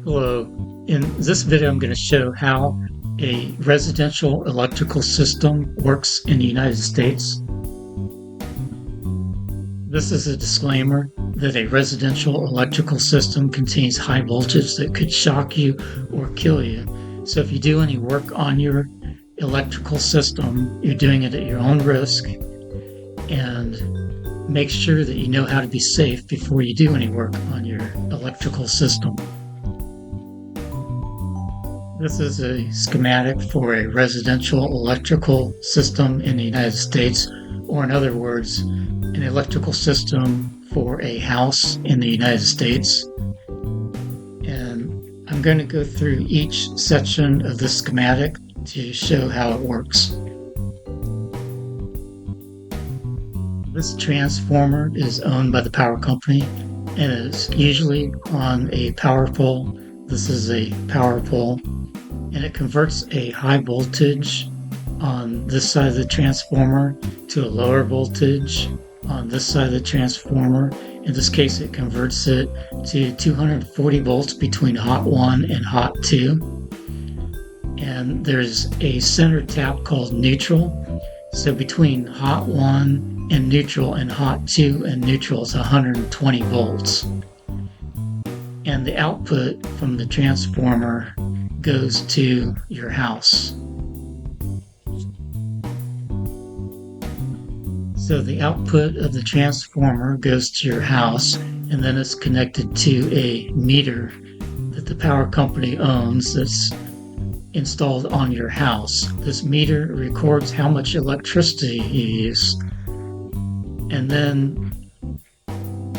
Hello. In this video, I'm going to show how a residential electrical system works in the United States. This is a disclaimer that a residential electrical system contains high voltage that could shock you or kill you. So if you do any work on your electrical system, you're doing it at your own risk, and make sure that you know how to be safe before you do any work on your electrical system. This is a schematic for a residential electrical system in the United States, or in other words, an electrical system for a house in the United States. And I'm going to go through each section of this schematic to show how it works. This transformer is owned by the power company and is usually on a power pole. This is a power pole, and it converts a high voltage on this side of the transformer to a lower voltage on this side of the transformer. In this case, it converts it to 240 volts between hot 1 and hot 2. And there's a center tap called neutral. So between hot 1 and neutral and hot 2 and neutral is 120 volts. And the output from the transformer goes to your house. So the output of the transformer goes to your house, and then it's connected to a meter that the power company owns that's installed on your house. This meter records how much electricity you use, and then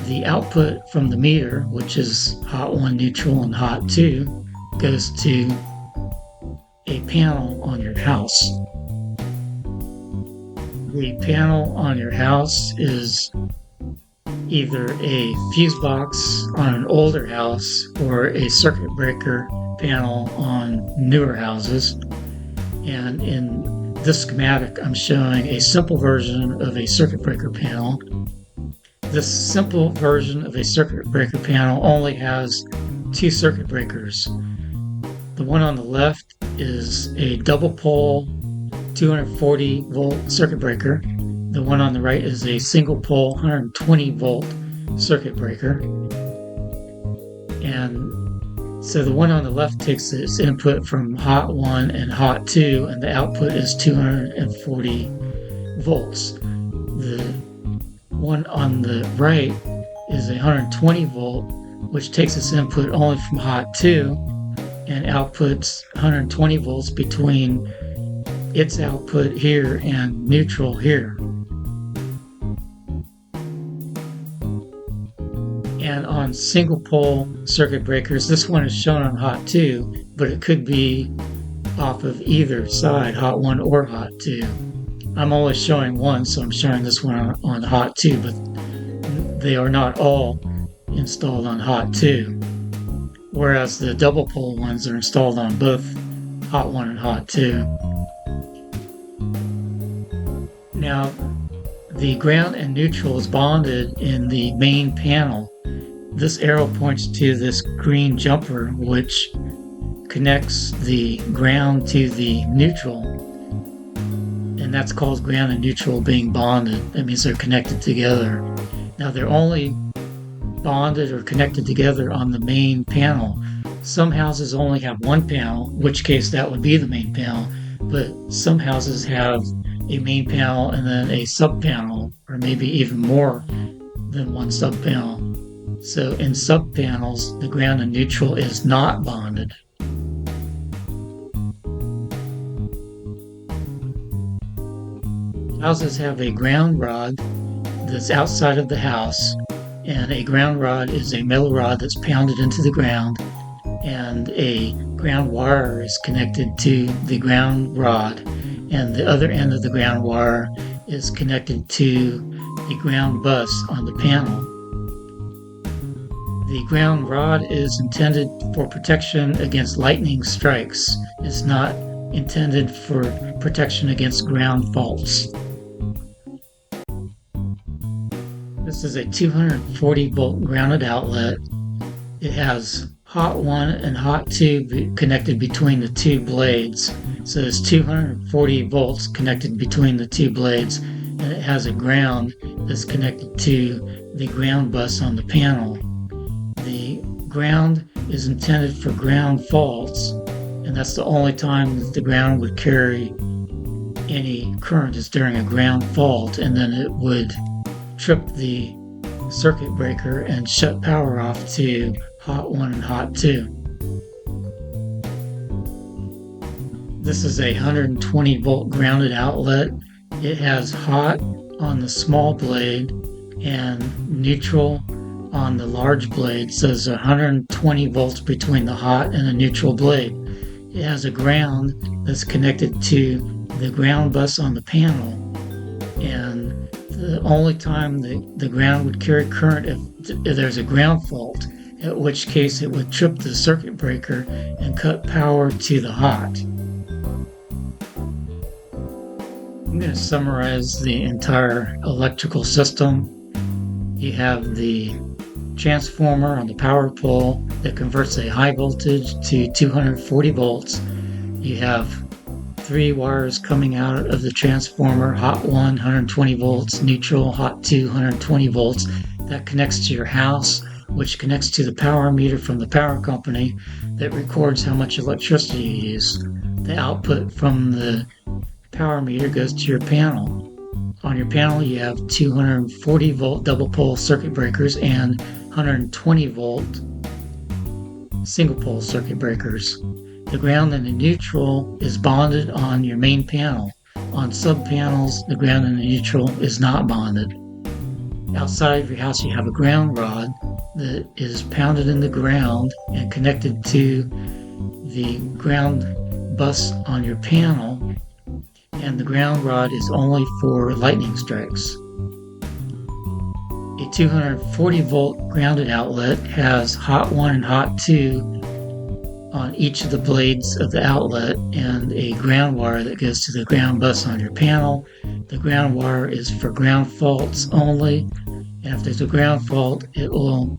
the output from the meter, which is hot 1 neutral and hot 2, goes to a panel on your house. The panel on your house is either a fuse box on an older house or a circuit breaker panel on newer houses. And in this schematic, I'm showing a simple version of a circuit breaker panel. This simple version of a circuit breaker panel only has 2 circuit breakers. The one on the left is a double pole 240 volt circuit breaker. The one on the right is a single pole 120 volt circuit breaker. And so the one on the left takes its input from hot 1 and hot 2, and the output is 240 volts. The one on the right is 120 volt, which takes its input only from hot 2 and outputs 120 volts between its output here and neutral here. And on single pole circuit breakers, this one is shown on hot 2, but it could be off of either side, hot 1 or hot 2. I'm only showing one, so I'm showing this one on hot 2, but they are not all installed on hot 2. Whereas the double pole ones are installed on both hot 1 and hot 2. Now, the ground and neutral is bonded in the main panel. This arrow points to this green jumper, which connects the ground to the neutral, and that's called ground and neutral being bonded. That means they're connected together. Now, they're only bonded or connected together on the main panel. Some houses only have one panel, in which case that would be the main panel, but some houses have a main panel and then a sub panel, or maybe even more than one sub panel. So in sub panels, the ground and neutral is not bonded. Houses have a ground rod that's outside of the house, and a ground rod is a metal rod that's pounded into the ground, and a ground wire is connected to the ground rod, and the other end of the ground wire is connected to the ground bus on the panel. The ground rod is intended for protection against lightning strikes. It's not intended for protection against ground faults. This is a 240 volt grounded outlet. It has hot 1 and hot 2 connected between the two blades. So there's 240 volts connected between the two blades, and it has a ground that's connected to the ground bus on the panel. The ground is intended for ground faults, and that's the only time that the ground would carry any current is during a ground fault, and then it would trip the circuit breaker and shut power off to hot 1 and hot 2. This is a 120 volt grounded outlet. It has hot on the small blade and neutral on the large blade, so there's 120 volts between the hot and the neutral blade. It has a ground that's connected to the ground bus on the panel, and the only time the ground would carry current if there's a ground fault, at which case it would trip the circuit breaker and cut power to the hot. I'm going to summarize the entire electrical system. You have the transformer on the power pole that converts a high voltage to 240 volts. You have 3 wires coming out of the transformer, hot 1, 120 volts, neutral, hot 2, 120 volts. That connects to your house, which connects to the power meter from the power company that records how much electricity you use. The output from the power meter goes to your panel. On your panel, you have 240 volt double pole circuit breakers and 120 volt single pole circuit breakers. The ground and the neutral is bonded on your main panel. On sub-panels, the ground and the neutral is not bonded. Outside of your house, you have a ground rod that is pounded in the ground and connected to the ground bus on your panel, and the ground rod is only for lightning strikes. A 240 volt grounded outlet has hot 1 and hot 2 on each of the blades of the outlet, and a ground wire that goes to the ground bus on your panel. The ground wire is for ground faults only, and if there's a ground fault, it will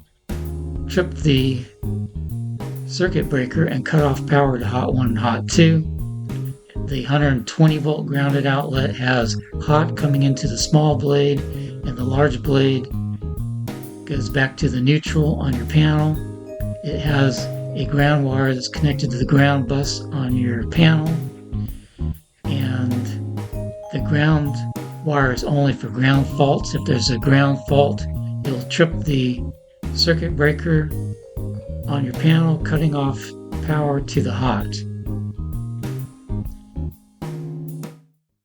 trip the circuit breaker and cut off power to hot 1 and hot 2. The 120 volt grounded outlet has hot coming into the small blade, and the large blade goes back to the neutral on your panel. It has a ground wire that's connected to the ground bus on your panel, and the ground wire is only for ground faults. If there's a ground fault, it'll trip the circuit breaker on your panel, cutting off power to the hot.